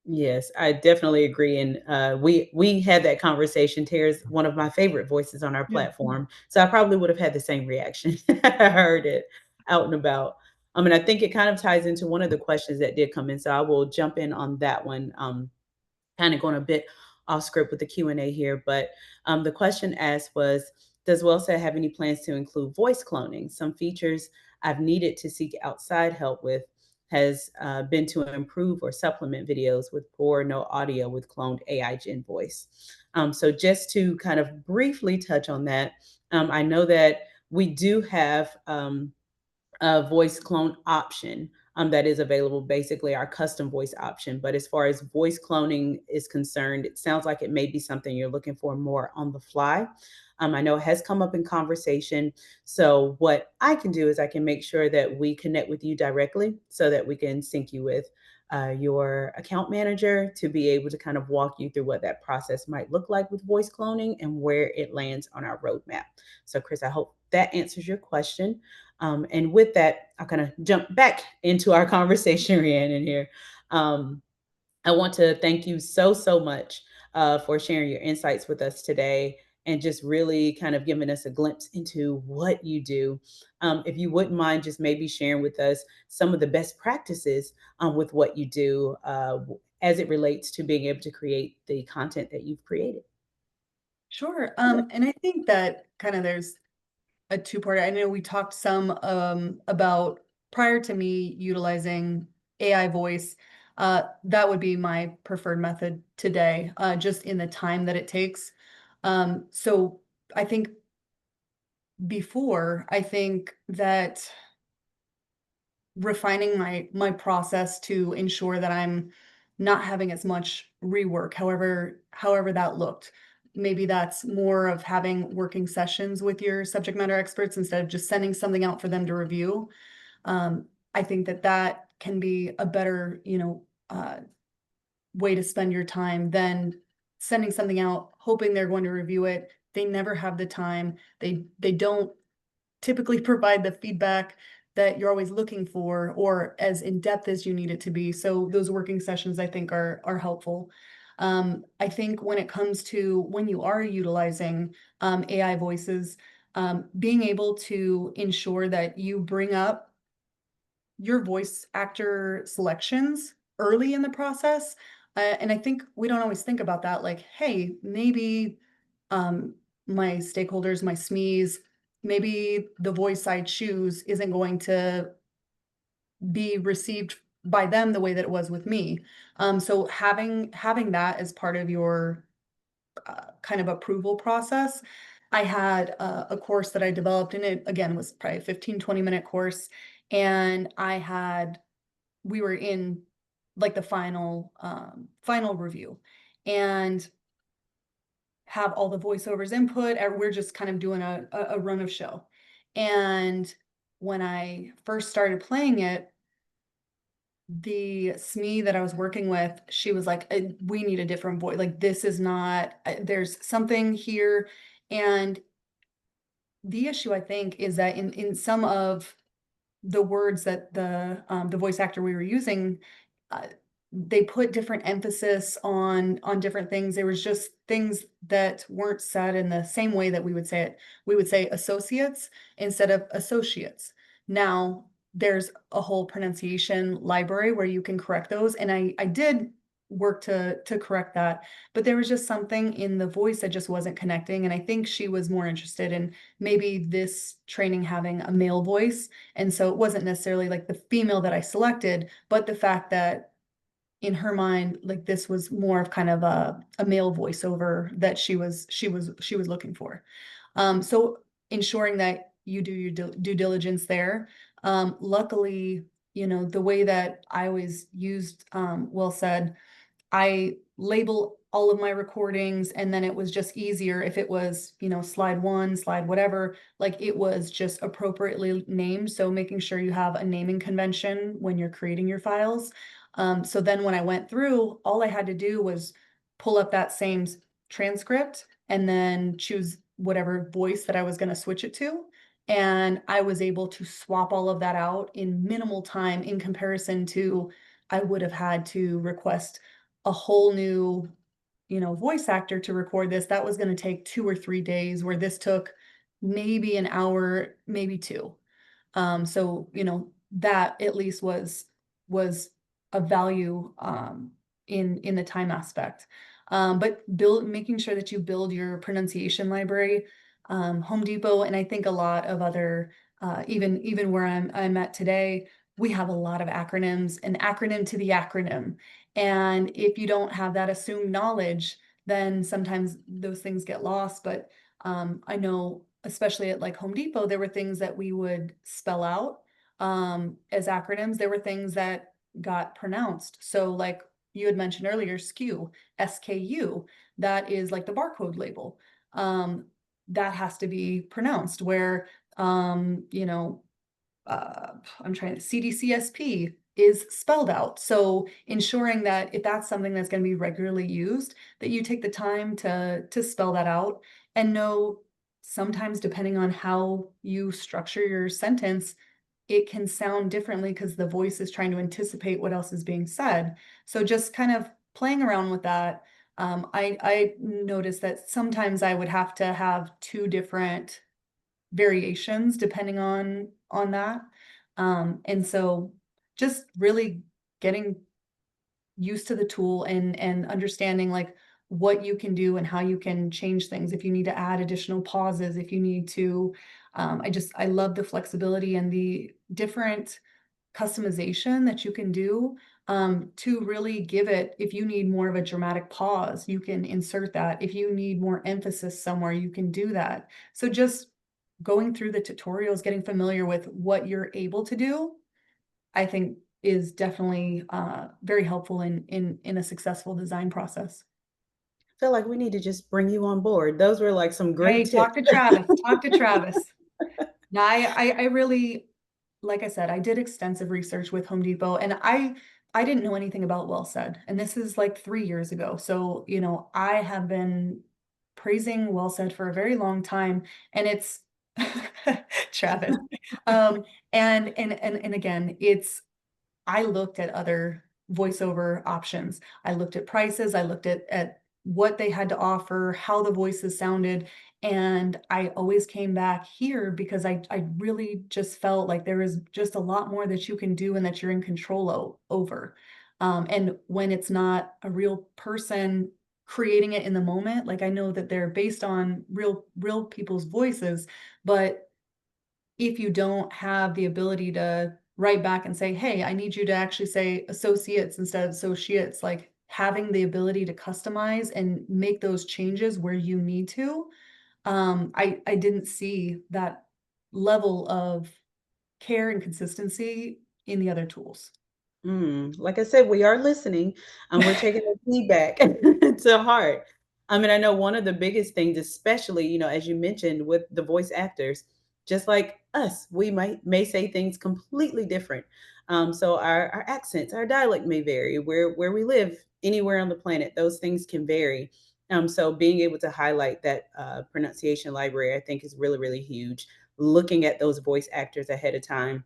Yes, I definitely agree, and, we had that conversation. Tara's one of my favorite voices on our Yeah. platform, so I probably would have had the same reaction. I heard it out and about. And I think it kind of ties into one of the questions that did come in, so I will jump in on that one. Kind of going a bit off script with the Q&A here, but the question asked was, does WellSaid have any plans to include voice cloning? Some features I've needed to seek outside help with has been to improve or supplement videos with poor or no audio with cloned AI gen voice. So just to kind of briefly touch on that, I know that we do have a voice clone option. that is available, basically our custom voice option. But as far as voice cloning is concerned, it sounds like it may be something you're looking for more on the fly. I know it has come up in conversation. So, what I can do is I can make sure that we connect with you directly so that we can sync you with your account manager to be able to kind of walk you through what that process might look like with voice cloning and where it lands on our roadmap. So, Chris, I hope that answers your question. And with that, I'll kind of jump back into our conversation, Rhiannon, here. Um, I want to thank you so, so much for sharing your insights with us today and just really kind of giving us a glimpse into what you do. If you wouldn't mind just maybe sharing with us some of the best practices with what you do as it relates to being able to create the content that you've created. Sure. And I think that kind of there's a two-parter. I know we talked some about prior to me utilizing AI voice. That would be my preferred method today, just in the time that it takes. So I think I think that refining my process to ensure that I'm not having as much rework, however that looked. Maybe that's more of having working sessions with your subject matter experts instead of just sending something out for them to review. Um, I think that that can be a better, way to spend your time than sending something out, hoping they're going to review it. They never have the time. They don't typically provide the feedback that you're always looking for or as in depth as you need it to be. So those working sessions I think are helpful. I think when it comes to when you are utilizing AI voices, being able to ensure that you bring up your voice actor selections early in the process. And I think we don't always think about that. Like, hey, maybe um, my stakeholders, my SMEs, maybe the voice I choose isn't going to be received by them the way that it was with me. So having that as part of your kind of approval process. I had a course that I developed, and it again was probably a 15-20 minute course. And we were in like the final review and have all the voiceovers input, and we're just kind of doing a run of show. And when I first started playing it, the SME that I was working with, she was like, we need a different voice. Like, this is not, there's something here." And the issue, I think, is that in some of the words that the voice actor we were using, uh, they put different emphasis on different things. There was just things that weren't said in the same way that we would say it. We would say associates instead of associates. Now, there's a whole pronunciation library where you can correct those, and I did work to correct that, but there was just something in the voice that just wasn't connecting, and I think she was more interested in maybe this training having a male voice, and so it wasn't necessarily like the female that I selected, but the fact that in her mind, like this was more of kind of a male voiceover that she was looking for. So ensuring that you do your due diligence there. Luckily, the way that I always used WellSaid, I label all of my recordings, and then it was just easier if it was, slide one, slide whatever, like it was just appropriately named. So making sure you have a naming convention when you're creating your files. So then when I went through, all I had to do was pull up that same transcript and then choose whatever voice that I was going to switch it to. And I was able to swap all of that out in minimal time in comparison to I would have had to request a whole new, voice actor to record this. That was going to take 2 or 3 days, where this took maybe an hour, maybe two. So, that at least was a value in the time aspect. But making sure that you build your pronunciation library, Home Depot, and I think a lot of other even where I'm at today, we have a lot of acronyms, an acronym to the acronym. And if you don't have that assumed knowledge, then sometimes those things get lost. But I know, especially at like Home Depot, there were things that we would spell out. as acronyms, there were things that got pronounced. So like you had mentioned earlier, SKU, SKU, that is like the barcode label. Um, that has to be pronounced where, you know, I'm trying to CDCSP is spelled out. So ensuring that if that's something that's going to be regularly used, that you take the time to spell that out and know sometimes depending on how you structure your sentence, it can sound differently because the voice is trying to anticipate what else is being said. So just kind of playing around with that. I noticed that sometimes I would have to have two different variations depending on that. And so just really getting used to the tool and understanding like what you can do and how you can change things if you need to add additional pauses, if you need to I love the flexibility and the different customization that you can do to really give it, if you need more of a dramatic pause, you can insert that. If you need more emphasis somewhere, you can do that. So just going through the tutorials, getting familiar with what you're able to do, I think is definitely very helpful in a successful design process. Feel like we need to just bring you on board. Those were like some great Hey, tips. talk to Travis. Talk to Travis. No, I really, like I said, I did extensive research with Home Depot and I didn't know anything about WellSaid. And this is like 3 years ago. So, you know, I have been praising WellSaid for a very long time. And it's Travis. Um, and again, it's I looked at other voiceover options. I looked at prices, I looked at what they had to offer, how the voices sounded, and I always came back here because I really just felt like there is just a lot more that you can do and that you're in control over. And when it's not a real person creating it in the moment, like I know that they're based on real people's voices, but if you don't have the ability to write back and say, "Hey, I need you to actually say associates instead of associates," like having the ability to customize and make those changes where you need to, I didn't see that level of care and consistency in the other tools. Like I said, we are listening and we're taking the feedback to heart. I mean, I know one of the biggest things, especially, as you mentioned with the voice actors, just like us, we may say things completely different. So our accents, our dialect may vary where we live, anywhere on the planet, those things can vary. So being able to highlight that pronunciation library, I think is really, really huge. Looking at those voice actors ahead of time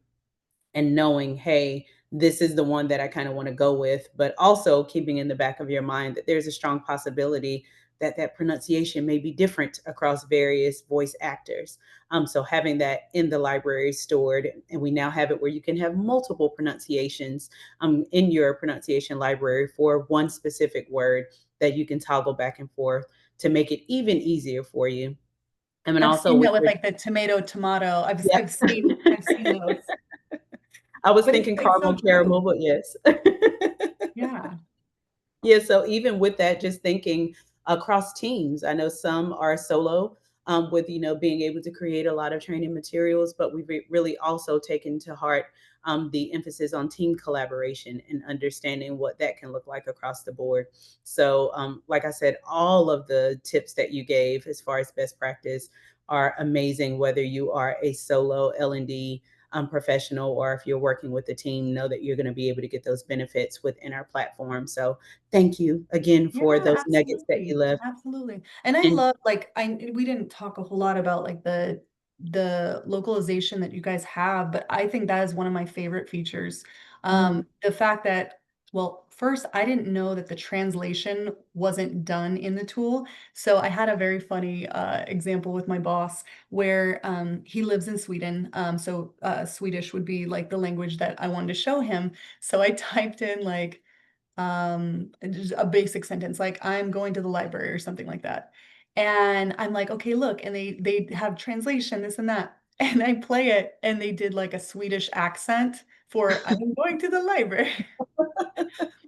and knowing, hey, this is the one that I kind of want to go with, but also keeping in the back of your mind that there's a strong possibility that that pronunciation may be different across various voice actors. So having that in the library stored, and we now have it where you can have multiple pronunciations in your pronunciation library for one specific word that you can toggle back and forth to make it even easier for you. I mean, I've also seen with that with your, like the tomato. yep. I've seen those. I was But it's thinking like so caramel caramel, true. but yes. Yeah. Yeah, so even with that, just thinking across teams, I know some are solo with being able to create a lot of training materials, but we've really also taken to heart the emphasis on team collaboration and understanding what that can look like across the board. So, like I said, all of the tips that you gave as far as best practice are amazing. Whether you are a solo L&D professional or if you're working with a team, know that you're going to be able to get those benefits within our platform. So thank you again for Yeah, those nuggets that you absolutely. left. Absolutely. And I And love like we didn't talk a whole lot about like the localization that you guys have, but I think that is one of my favorite features. mm, The fact that, well, first I didn't know that the translation wasn't done in the tool. So I had a very funny example with my boss where he lives in Sweden. So Swedish would be like the language that I wanted to show him. So I typed in like just a basic sentence like I'm going to the library or something like that. And I'm like, okay, look, and they have translation, this and that. And I play it and they did like a Swedish accent for I'm going to the library.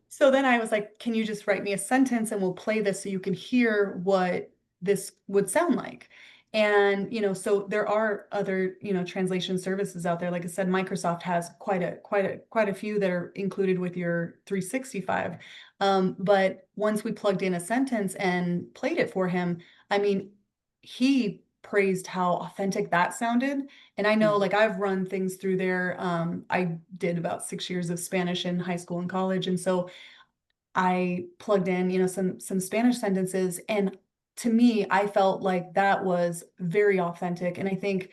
So then I was like, can you just write me a sentence and we'll play this so you can hear what this would sound like? And, so there are other, translation services out there. Like I said, Microsoft has quite a few that are included with your 365. But once we plugged in a sentence and played it for him, I mean, he praised how authentic that sounded. And I know, Mhm. like, I've run things through there. I did about 6 years of Spanish in high school and college, and so I plugged in, some Spanish sentences, and to me, I felt like that was very authentic, and I think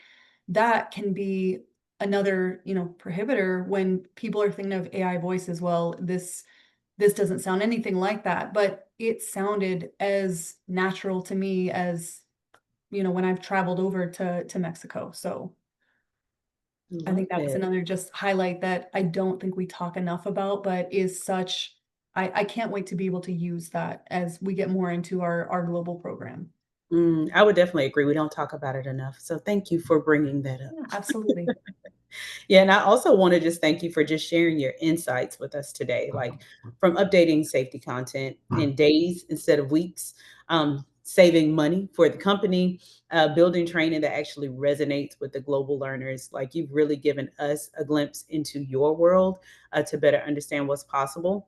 that can be another, prohibitor when people are thinking of AI voice as well. This doesn't sound anything like that, but it sounded as natural to me as, when I've traveled over to Mexico. So I think Love that was it. another just highlight that I don't think we talk enough about, but is such I can't wait to be able to use that as we get more into our global program. I would definitely agree. We don't talk about it enough. So thank you for bringing that up. Yeah, absolutely. Yeah, and I also want to just thank you for just sharing your insights with us today, like from updating safety content in days instead of weeks, saving money for the company, building training that actually resonates with the global learners. Like you've really given us a glimpse into your world to better understand what's possible.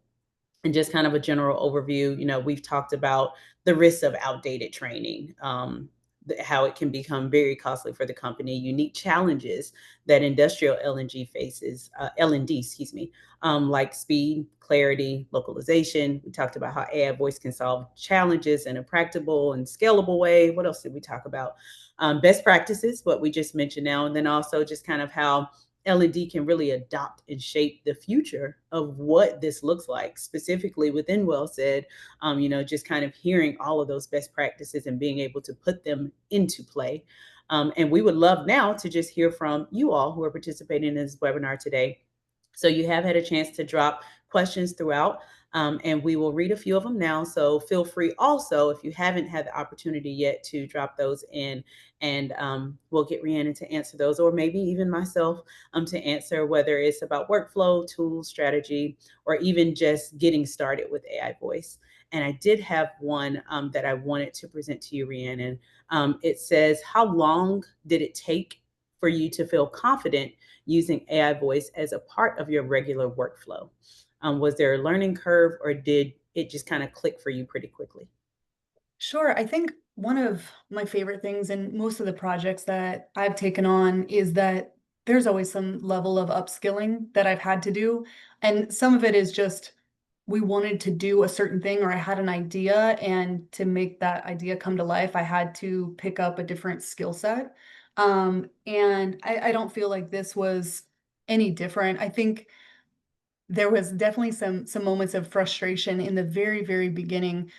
And just kind of a general overview, we've talked about the risks of outdated training, how it can become very costly for the company, unique challenges that industrial LNG faces, LND, excuse me, like speed, clarity, localization. We talked about how AI voice can solve challenges in a practical and scalable way. What else did we talk about? Best practices, what we just mentioned now, and then also just kind of how L&D can really adopt and shape the future of what this looks like, specifically within WellSaid. Just kind of hearing all of those best practices and being able to put them into play. And we would love now to just hear from you all who are participating in this webinar today. So you have had a chance to drop questions throughout, and we will read a few of them now. So feel free also, if you haven't had the opportunity yet, to drop those in, and we'll get Rhiannon to answer those, or maybe even myself to answer, whether it's about workflow, tools, strategy, or even just getting started with AI voice. And I did have one that I wanted to present to you, Rhiannon. It says, how long did it take for you to feel confident using AI voice as a part of your regular workflow? Was there a learning curve, or did it just kind of click for you pretty quickly? Sure. I think one of my favorite things in most of the projects that I've taken on is that there's always some level of upskilling that I've had to do. And some of it is just we wanted to do a certain thing, or I had an idea. And to make that idea come to life, I had to pick up a different skill set. And I don't feel like this was any different. I think there was definitely some moments of frustration in the very beginning,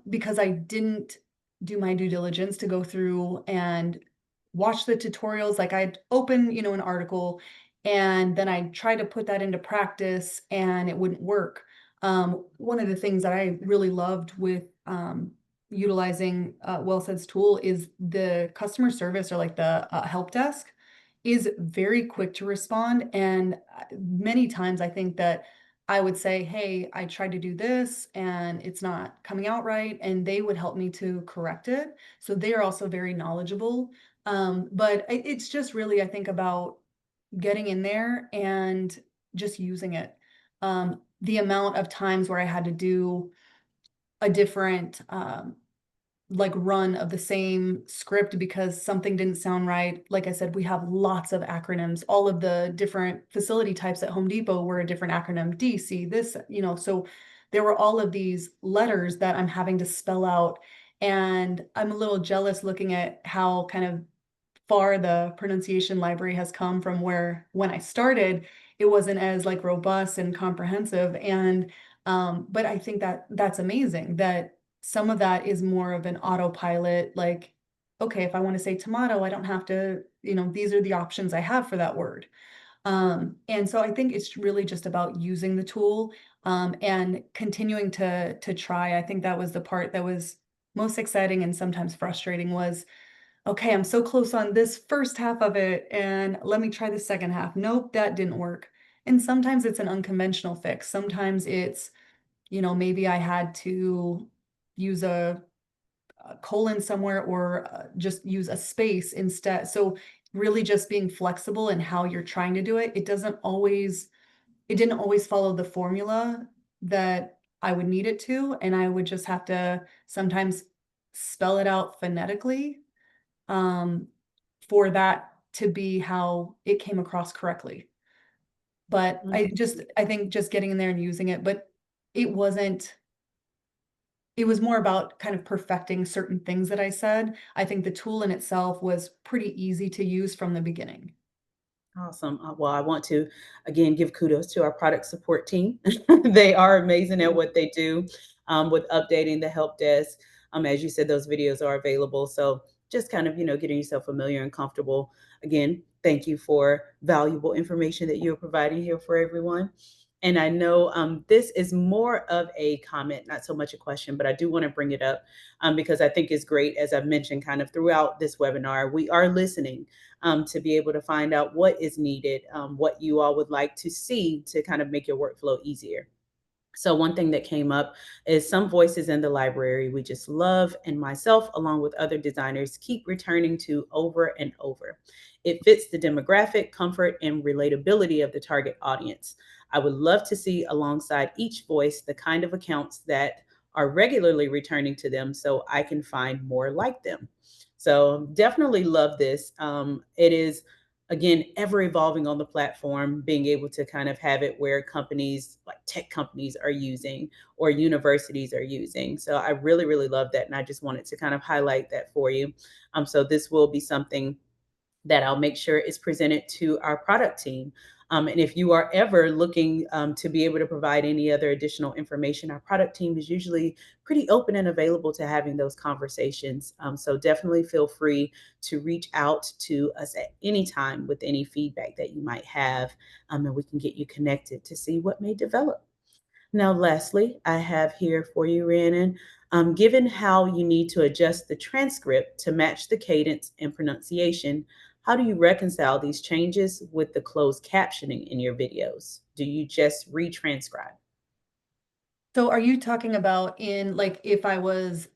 because I didn't do my due diligence to go through and watch the tutorials. Like I'd open, an article, and then I try to put that into practice and it wouldn't work. One of the things that I really loved with utilizing WellSaid's tool is the customer service, or like the help desk is very quick to respond. And many times I think that I would say, "Hey, I tried to do this and it's not coming out right." And they would help me to correct it. So they are also very knowledgeable. But it's just really, I think, about getting in there and just using it. The amount of times where I had to do a different like run of the same script because something didn't sound right. Like I said, we have lots of acronyms. All of the different facility types at Home Depot were a different acronym. DC, this, so there were all of these letters that I'm having to spell out. And I'm a little jealous looking at how kind of far the pronunciation library has come from where when I started, it wasn't as like robust and comprehensive. And but I think that that's amazing that some of that is more of an autopilot, like, okay, if I want to say tomato, I don't have to, these are the options I have for that word. And so I think it's really just about using the tool, and continuing to try. I think that was the part that was most exciting and sometimes frustrating was, okay, I'm so close on this first half of it, and let me try the second half. Nope, that didn't work. And sometimes it's an unconventional fix. Sometimes it's, maybe I had to use colon somewhere or just use a space instead. So really just being flexible in how you're trying to do it. It didn't always follow the formula that I would need it to, and I would just have to sometimes spell it out phonetically, um, for that to be how it came across correctly. But I think just getting in there and using it, but it wasn't it was more about kind of perfecting certain things that I said. I think the tool in itself was pretty easy to use from the beginning. Awesome. Well, I want to again give kudos to our product support team. They are amazing at Mhm. what they do with updating the help desk. As you said, those videos are available. So just kind of, getting yourself familiar and comfortable. Again, thank you for valuable information that you're providing here for everyone. And I know this is more of a comment, not so much a question, but I do want to bring it up because I think it's great, as I've mentioned kind of throughout this webinar. We are listening to be able to find out what is needed, what you all would like to see to kind of make your workflow easier. So, one thing that came up is some voices in the library we just love, and myself, along with other designers, keep returning to over and over. It fits the demographic, comfort, and relatability of the target audience. I would love to see alongside each voice the kind of accounts that are regularly returning to them so I can find more like them. So, definitely love this. It is again ever evolving on the platform, being able to kind of have it where companies like tech companies are using or universities are using. So I really really love that, and I just wanted to kind of highlight that for you. So this will be something that I'll make sure is presented to our product team. And if you are ever looking to be able to provide any other additional information, our product team is usually pretty open and available to having those conversations. So definitely feel free to reach out to us at any time with any feedback that you might have, and we can get you connected to see what may develop. Now, lastly, I have here for you, Rhiannon, given how you need to adjust the transcript to match the cadence and pronunciation, how do you reconcile these changes with the closed captioning in your videos? Do you just retranscribe? So are you talking about in like if I was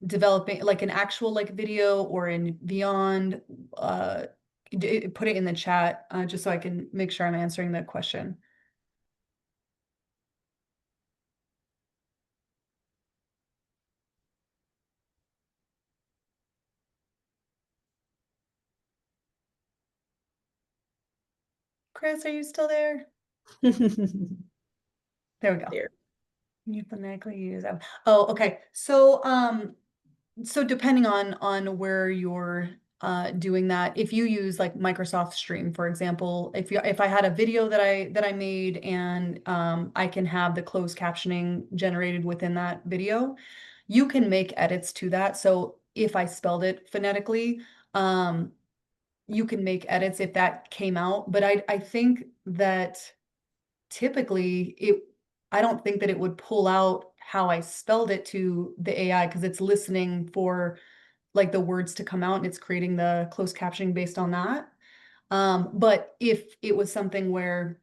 developing like an actual like video or in Beyond, put it in the chat just so I can make sure I'm answering that question. Chris, are you still there? There we go. There. You phonetically use them. Oh, okay. So depending on where you're doing that, if you use like Microsoft Stream, for example, if I had a video that I made and I can have the closed captioning generated within that video, you can make edits to that. So if I spelled it phonetically, um, you can make edits if that came out. But I think that typically, I don't think that it would pull out how I spelled it to the AI because it's listening for, like, the words to come out, and it's creating the closed captioning based on that. But if it was something where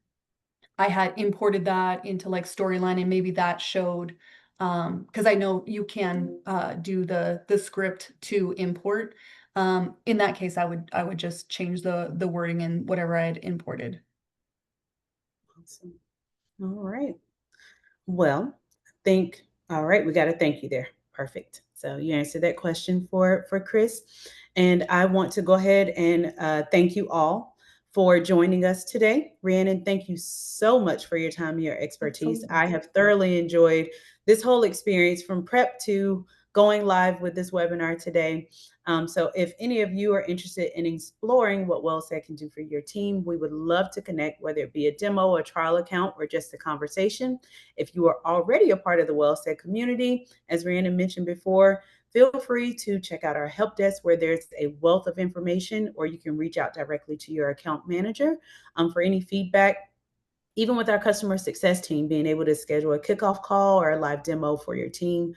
I had imported that into, like, Storyline and maybe that showed, because I know you can, do the script to import. In that case, I would just change the wording in whatever I had imported. Awesome. All right. Well, think all right, we got a thank you there. Perfect. So you answered that question for Chris, and I want to go ahead and thank you all for joining us today. Rhiannon, thank you so much for your time and your expertise. Absolutely. I have thoroughly enjoyed this whole experience from prep to going live with this webinar today. So if any of you are interested in exploring what WellSaid can do for your team, we would love to connect, whether it be a demo, a trial account, or just a conversation. If you are already a part of the WellSaid community, as Rhiannon mentioned before, feel free to check out our help desk where there's a wealth of information, or you can reach out directly to your account manager for any feedback. Even with our customer success team, being able to schedule a kickoff call or a live demo for your team,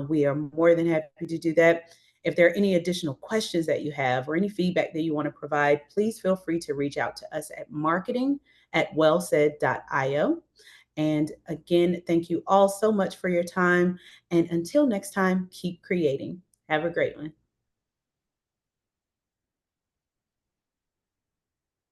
we are more than happy to do that. If there are any additional questions that you have or any feedback that you want to provide, please feel free to reach out to us at marketing@wellsaid.io. And again, thank you all so much for your time. And until next time, keep creating. Have a great one.